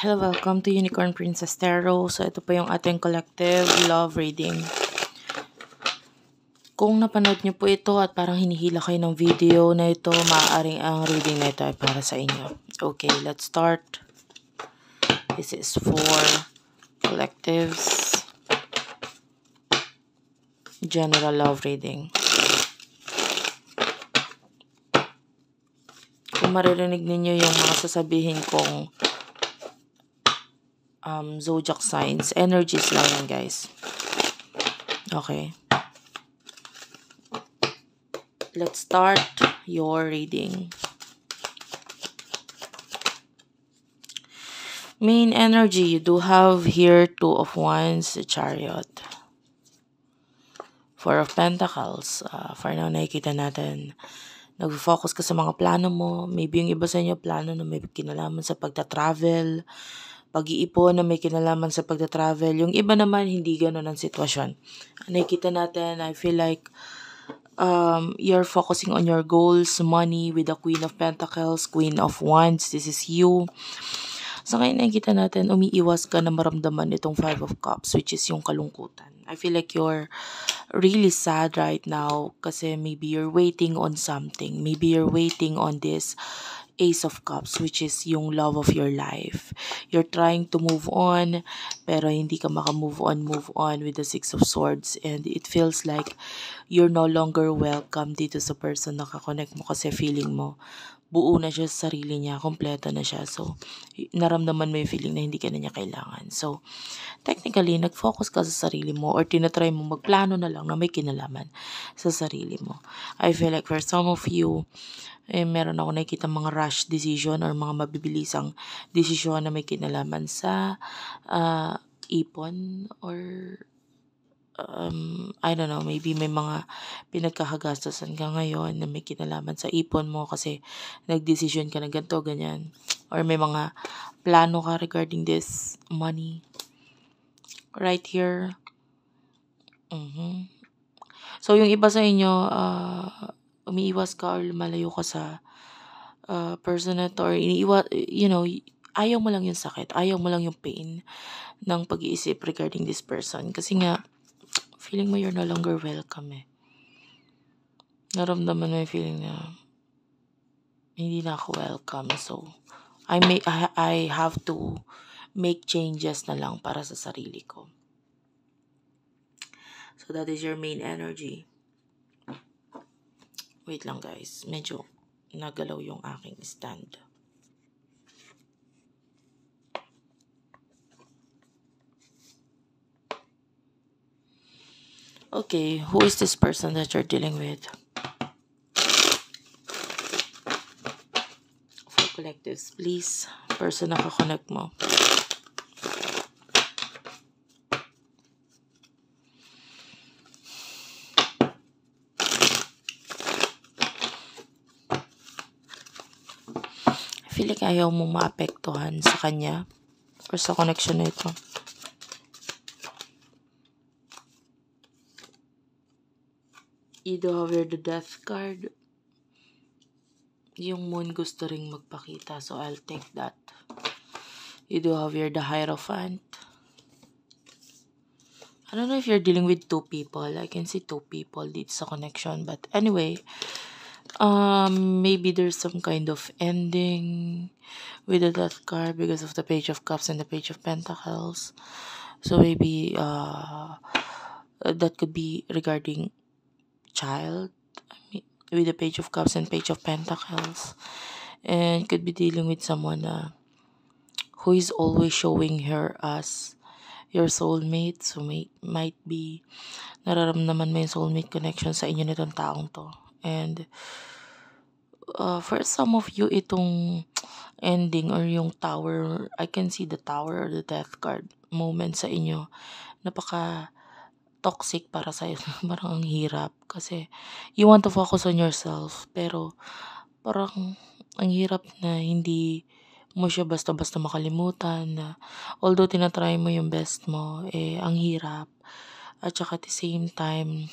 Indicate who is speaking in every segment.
Speaker 1: Hello, welcome to Unicorn Princess Tarot. So, ito pa yung ating collective love reading. Kung napanood nyo po ito at parang hinihila kayo ng video na ito, maaaring ang reading na ito ay para sa inyo. Okay, let's start. This is for collectives. General love reading. Kung maririnig ninyo yung mga sasabihin kong zodiac signs, energies lang yan, guys. Okay. Let's start your reading. Main energy, you do have here Two of Wands, Chariot. Four of Pentacles. For now, nakikita natin, nag-focus ka sa mga plano mo. Maybe yung iba sa inyo, plano na may kinalaman sa pagta-travel, pag-iipon na may kinalaman sa pagta-travel. Yung iba naman, hindi ganun ang sitwasyon. Nakikita natin, I feel like, you're focusing on your goals, money with the Queen of Pentacles, Queen of Wands. This is you. So ngayon nakikita natin, umiiwas ka na maramdaman itong Five of Cups, which is yung kalungkutan. I feel like you're really sad right now kasi maybe you're waiting on something. Maybe you're waiting on this Ace of Cups, which is yung love of your life. You're trying to move on, pero hindi ka move on with the Six of Swords. And it feels like you're no longer welcome dito sa person na kakonect mo kasi feeling mo, buo na siya sa sarili niya, kompleto na siya. So, naramdaman mo yung feeling na hindi ka na niya kailangan. So, technically, nag-focus ka sa sarili mo or tinatry mo magplano na lang na may kinalaman sa sarili mo. I feel like for some of you, meron ako nakikita mga rush decision or mga mabibilisang desisyon na may kinalaman sa ipon or I don't know, maybe may mga pinagkakagastusan ka ngayon na may kinalaman sa ipon mo kasi nagdesisyon ka na ganito, ganyan. Or may mga plano ka regarding this money. Right here. So, yung iba sa inyo, umiiwas ka or lumalayo ka sa person na to or ayaw mo lang yung sakit, ayaw mo lang yung pain ng pag-iisip regarding this person. Kasi nga, feeling mo you're no longer welcome eh. Naramdaman mo yung feeling na hindi na ako welcome. So, I have to make changes na lang para sa sarili ko. So, that is your main energy. Wait lang guys. Medyo nagalaw yung aking stand. Okay, who is this person that you're dealing with? For collectives, please. Person na kakonect mo. I feel like ayaw mong maapektuhan sa kanya or sa connection na ito. You do have the Death card. Yung moon gusto ring magpakita, so I'll take that. You do have the Hierophant. I don't know if you're dealing with two people. I can see two people dito sa connection. But anyway, maybe there's some kind of ending with the Death card because of the Page of Cups and the Page of Pentacles. So maybe that could be regarding child with the Page of Cups and Page of Pentacles, and could be dealing with someone who is always showing her as your soulmate. So might be nararamdaman mo yung soulmate connection sa inyo nitong taong to. And for some of you, itong ending or yung tower, I can see the tower or the Death card moment sa inyo. Napaka toxic para sa'yo. Parang ang hirap kasi you want to focus on yourself pero parang ang hirap na hindi mo siya basta-basta makalimutan na although tinatry mo yung best mo, ang hirap. At saka at the same time,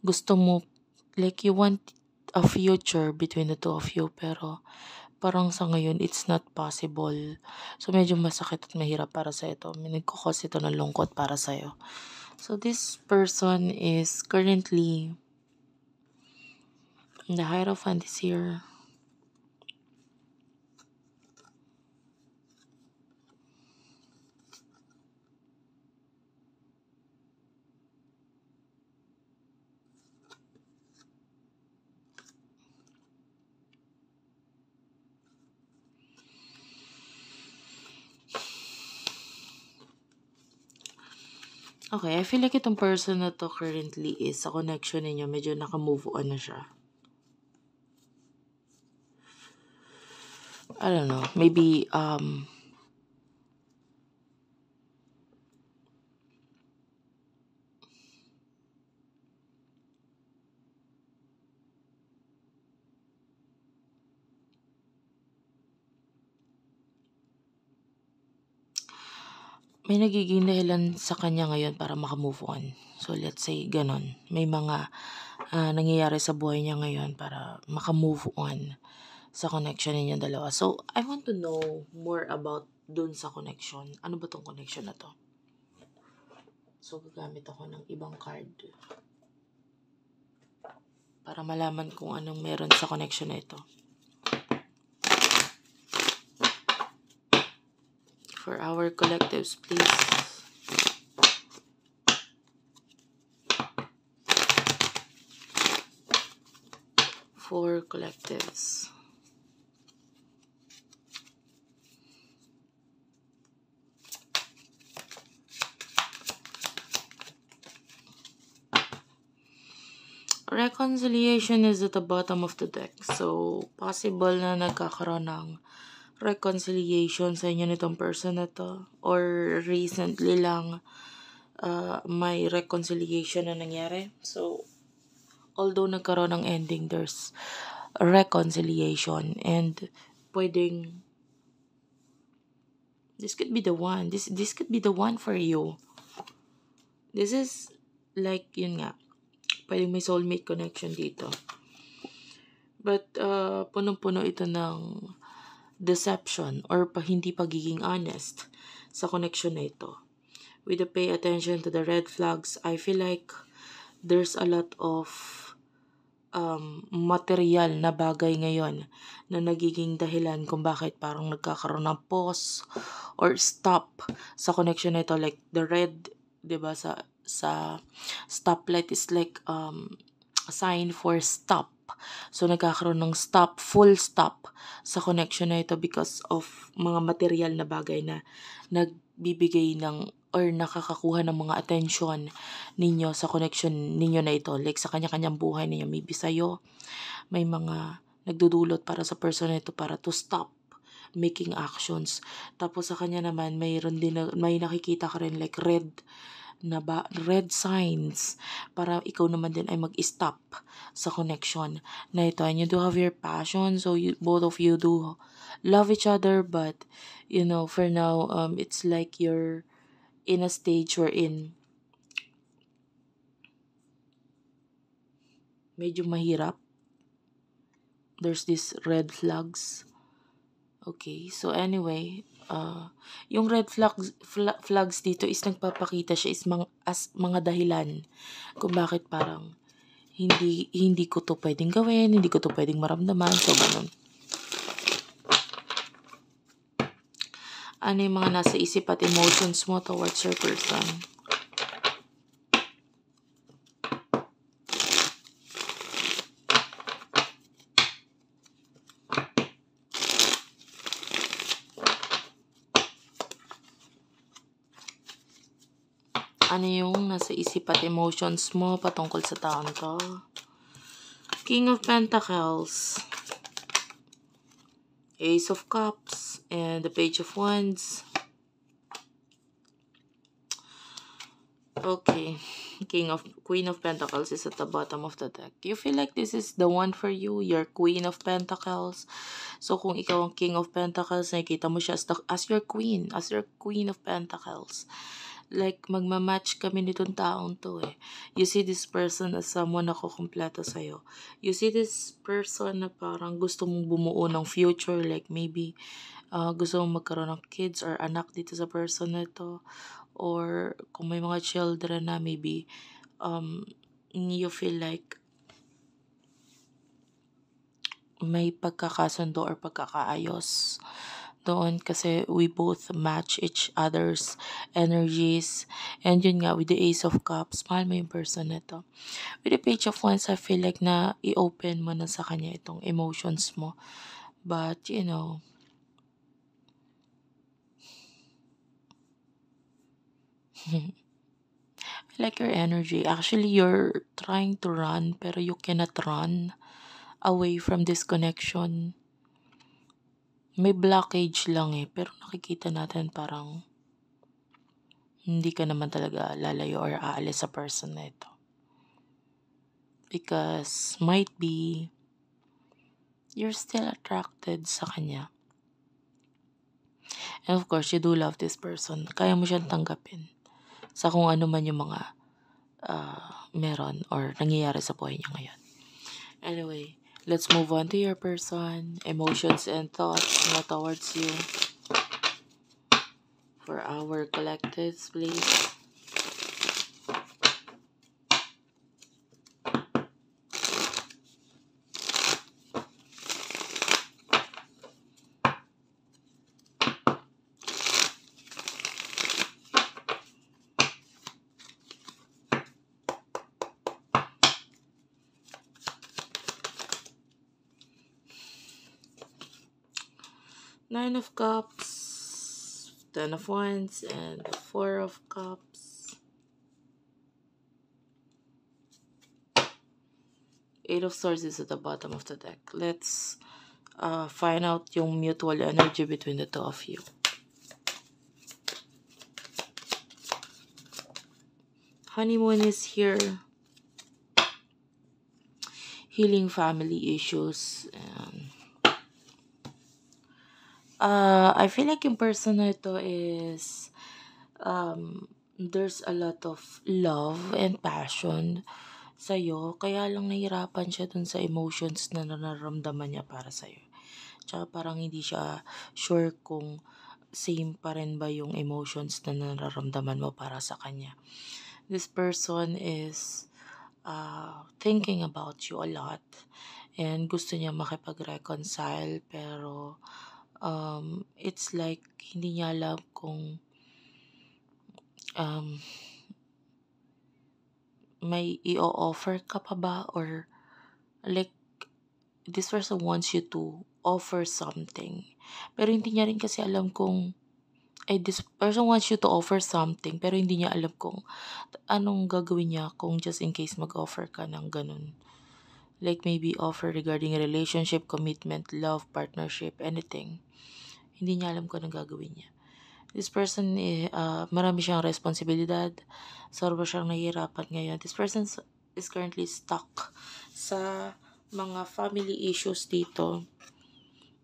Speaker 1: gusto mo, like you want a future between the two of you pero parang sa ngayon it's not possible. So medyo masakit at mahirap para sa ito. May nagkukos ito ng lungkot para sa'yo. So this person is currently in the Hierophant is here. Okay, I feel like itong person na to currently is sa connection ninyo, medyo naka-move on na siya. I don't know, maybe, may nagiging dahilan sa kanya ngayon para maka-move on. So, let's say, ganon. May mga nangyayari sa buhay niya ngayon para maka-move on sa connection ninyong dalawa. So, I want to know more about dun sa connection. Ano ba tong connection na to? So, gagamit ako ng ibang card para malaman kung anong meron sa connection na ito. For our collectives, please. For collectives. Reconciliation is at the bottom of the deck. So, possible na nagkakaroon ng reconciliation sa inyo nitong person na to. Or recently lang may reconciliation na nangyari. So, although nagkaroon ng ending, there's a reconciliation. And pwedeng this could be the one. This could be the one for you. This is like, yun nga, pwedeng may soulmate connection dito. But punong-puno ito ng deception or hindi pagiging honest sa connection na ito. With the pay attention to the red flags, I feel like there's a lot of material na bagay ngayon na nagiging dahilan kung bakit parang nagkakaroon ng pause or stop sa connection na ito. Like the red, diba, sa stoplight is like a sign for stop. So, nagkakaroon ng stop, full stop sa connection na ito because of mga material na bagay na nagbibigay ng or nakakakuha ng mga attention ninyo sa connection ninyo na ito. Like sa kanya-kanyang buhay ninyo. Maybe sa'yo, may mga nagdudulot para sa person na ito para to stop making actions. Tapos sa kanya naman, may nakikita ka rin like red signs para ikaw naman din ay mag-stop sa connection na ito. And you do have your passion, so both of you do love each other, but for now it's like you're in a stage wherein medyo mahirap. There's these red flags. Okay, so anyway, yung red flags dito is nagpapakita siya is mga dahilan kung bakit parang hindi ko to pwedeng gawin, hindi ko to pwedeng maramdaman, so ganun. Ano yung mga nasa isip at emotions mo towards your person? Ano yung nasa isip at emotions mo patungkol sa taon to? King of Pentacles, Ace of Cups, and the Page of Wands. Okay, Queen of Pentacles is at the bottom of the deck. You feel like this is the one for you, your Queen of Pentacles. So kung ikaw ang King of Pentacles, nakikita mo siya as your Queen of Pentacles. like magmamatch kami nitong taong to eh. You see this person as someone na kukumpleto sa'yo. You see this person na parang gusto mong bumuo ng future, like maybe gusto mong magkaroon ng kids or anak dito sa person na to. Or kung may mga children na maybe you feel like may pagkakasundo or pagkakaayos doon kasi we both match each other's energies. And yun nga, with the Ace of Cups, mahal mo yung person na to. With the Page of Wands, I feel like na i-open mo na sa kanya itong emotions mo. But, you know, I like your energy. Actually, you're trying to run pero you cannot run away from this connection. May blockage lang eh, pero nakikita natin parang hindi ka naman talaga lalayo or aalis sa person na ito. Because might be you're still attracted sa kanya. And of course, you do love this person. Kaya mo siyang tanggapin sa kung ano man yung mga meron or nangyayari sa buhay niya ngayon. Anyway, let's move on to your person, emotions and thoughts na towards you. For our collectives, please. Nine of Cups, Ten of Wands, and the Four of Cups. Eight of Swords is at the bottom of the deck. Let's find out yung mutual energy between the two of you. Honeymoon is here. Healing family issues. And I feel like yung person na ito is there's a lot of love and passion sa'yo. Kaya lang nahirapan siya dun sa emotions na nararamdaman niya para sa'yo. Tsaka parang hindi siya sure kung same pa rin ba yung emotions na nararamdaman mo para sa kanya. This person is thinking about you a lot and gusto niya makipag-reconcile pero it's like hindi niya alam kung may i-offer ka pa ba or like this person wants you to offer something pero hindi niya rin kasi alam kung this person wants you to offer something pero hindi niya alam kung anong gagawin niya kung just in case mag-offer ka ng ganun. Like maybe offer regarding relationship, commitment, love, partnership, anything. Hindi niya alam kung anong gagawin niya. This person, marami siyang responsibilidad. Sobra siyang nahihirapan ngayon. This person is currently stuck sa mga family issues dito.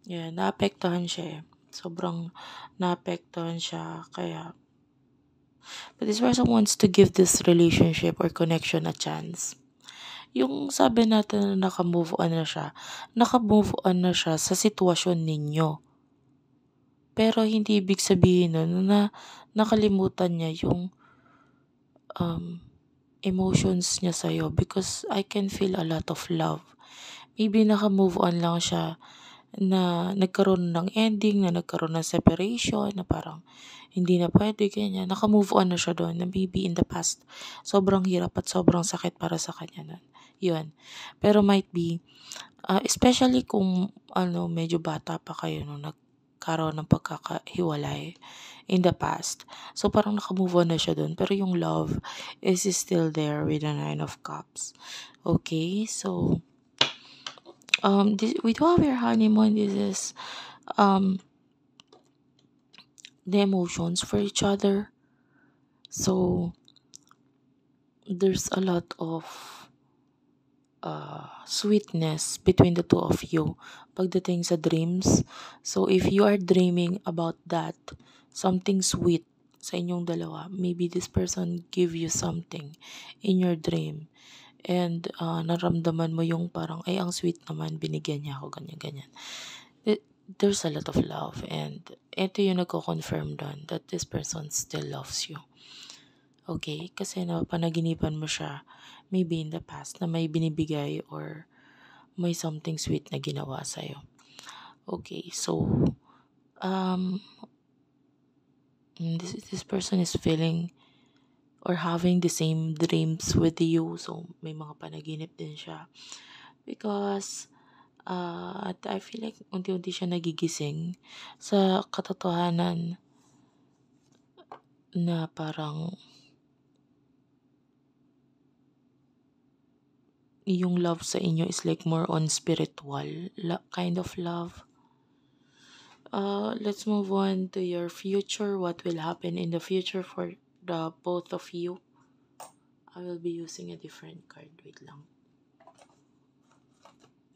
Speaker 1: Yeah, naapektuhan siya eh. Sobrang naapektuhan siya. Kaya, but this person wants to give this relationship or connection a chance. Yung sabi natin na naka-move on na siya sa sitwasyon ninyo. Pero hindi ibig sabihin nun na nakalimutan niya yung emotions niya sa'yo because I can feel a lot of love. Maybe naka-move on lang siya na nagkaroon ng ending, na nagkaroon ng separation, na parang hindi na pwede, ganyan. Naka-move on na siya doon na maybe in the past sobrang hirap at sobrang sakit para sa kanya nun. Yun. Pero might be, especially kung medyo bata pa kayo nung nagkaroon ng pagkakahiwalay in the past. So parang naka-move on na siya dun. Pero yung love is still there with the Nine of Cups. Okay, so we do have your honeymoon. This is the emotions for each other. So there's a lot of sweetness between the two of you pagdating sa dreams. So if you are dreaming about that, something sweet sa inyong dalawa. Maybe this person give you something in your dream. And naramdaman mo yung parang, ay, ang sweet naman, binigyan niya ako, ganyan-ganyan. There's a lot of love, and ito yung nagko-confirm doon that this person still loves you. Okay? Kasi napanaginipan mo siya maybe in the past na may binibigay or may something sweet na ginawa sa'yo. Okay, so this person is feeling or having the same dreams with you. So may mga panaginip din siya. Because at I feel like unti-unti siya nagigising sa katotohanan na parang yung love sa inyo is like more on spiritual kind of love. Let's move on to your future. What will happen in the future for the both of you? I will be using a different card. Wait lang.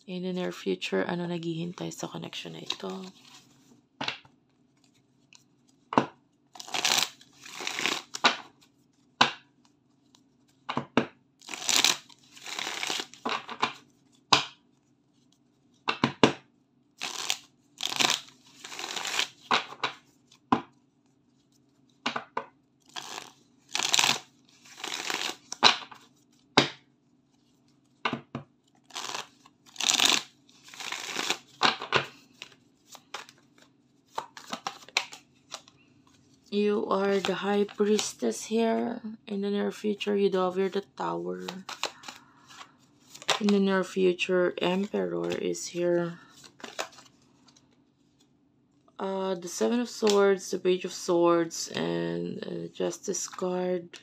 Speaker 1: In the near future, ano naghihintay sa connection na ito? You are the High Priestess here. In the near future, you do have here the Tower. In the near future, Emperor is here. The Seven of Swords, the Page of Swords, and Justice card.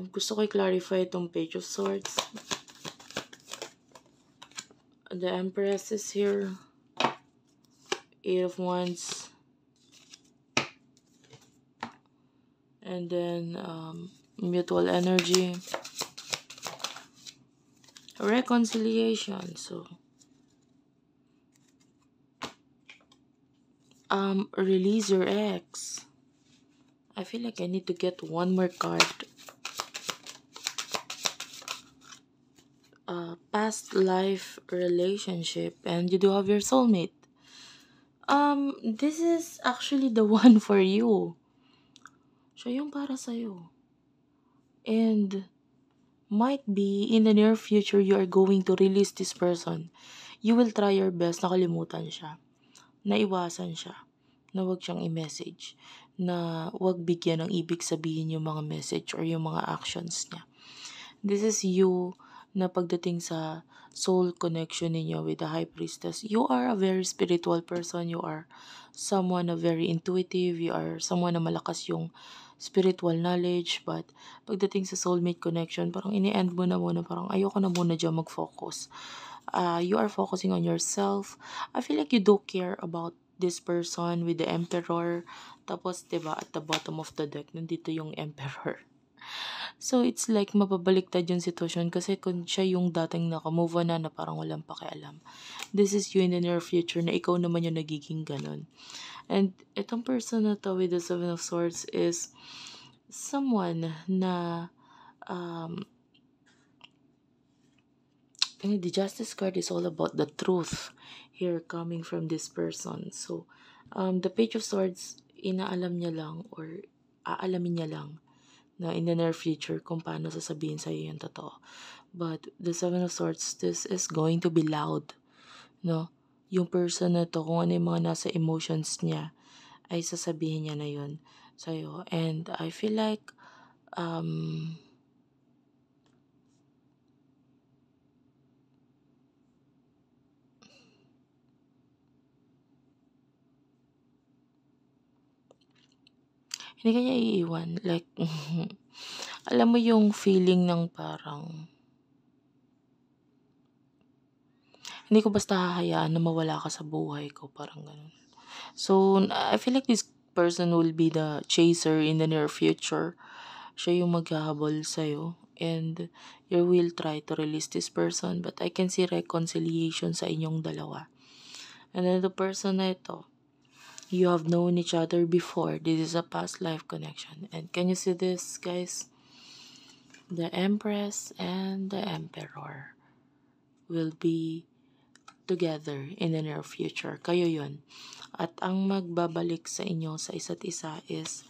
Speaker 1: Gusto ko i-clarify itong Page of Swords. The Empress is here. Eight of Wands. And then mutual energy. Reconciliation. So release your ex. I feel like I need to get one more card. Past life relationship, and you do have your soulmate. This is actually the one for you. Siya yung para sa'yo. And might be in the near future you are going to release this person. You will try your best na kalimutan siya. Naiwasan siya. Na wag siyang i-message. Na wag bigyan ng ibig sabihin yung mga message or yung mga actions niya. This is you na pagdating sa soul connection ninyo with the High Priestess. You are a very spiritual person. You are someone na very intuitive. You are someone na malakas yung spiritual knowledge. But pagdating sa soulmate connection, parang ini-end mo na muna. Parang ayoko na muna dyan mag-focus. You are focusing on yourself. I feel like you do care about this person with the Emperor. Tapos, diba, at the bottom of the deck, nandito yung Emperor. So, it's like mapabaliktad yung sitwasyon kasi kung siya yung dating naka-move on na parang walang pakialam. This is you in the near future na ikaw naman yung nagiging ganun. And itong person na to with the Seven of Swords is someone na the Justice card is all about the truth here coming from this person. So, the Page of Swords, inaalam niya lang or aalamin niya lang na in the near future kung paano sasabihin sa'yo yung totoo. But the Seven of Swords, this is going to be loud. No? Yung person na to, kung ano yung mga nasa emotions niya, ay sasabihin niya na yun sa'yo. And I feel like, hindi kanya iiwan. Like, alam mo yung feeling ng parang, hindi ko basta hahayaan na mawala ka sa buhay ko. Parang ganun. So, I feel like this person will be the chaser in the near future. Siya yung maghahabol sa'yo. And you will try to release this person. But I can see reconciliation sa inyong dalawa. And then the person na ito, You have known each other before. This is a past life connection. And can you see this, guys? The Empress and the Emperor will be together in the near future. Kayo yun. At ang magbabalik sa inyo sa isa't isa is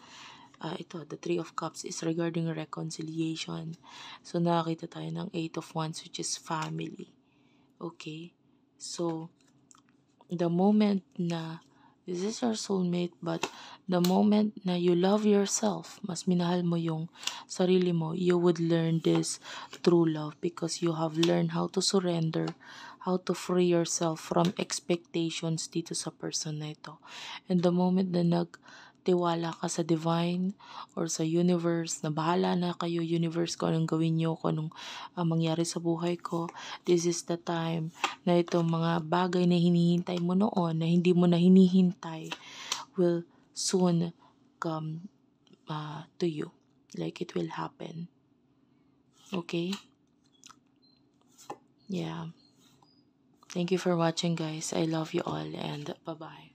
Speaker 1: ito, the Three of Cups is regarding reconciliation. So, nakakita tayo ng Eight of Wands, which is family. Okay? So, the moment na this is your soulmate, but the moment na you love yourself, mas minahal mo yung sarili mo, you would learn this true love because you have learned how to surrender, how to free yourself from expectations dito sa person na ito. And the moment na nagtiwala ka sa divine or sa universe, na bahala na kayo universe kung anong gawin nyo, kung anong mangyari sa buhay ko, this is the time na itong mga bagay na hinihintay mo noon, na hindi mo na hinihintay, will soon come to you. Like it will happen. Okay? Yeah. Thank you for watching, guys. I love you all, and bye-bye.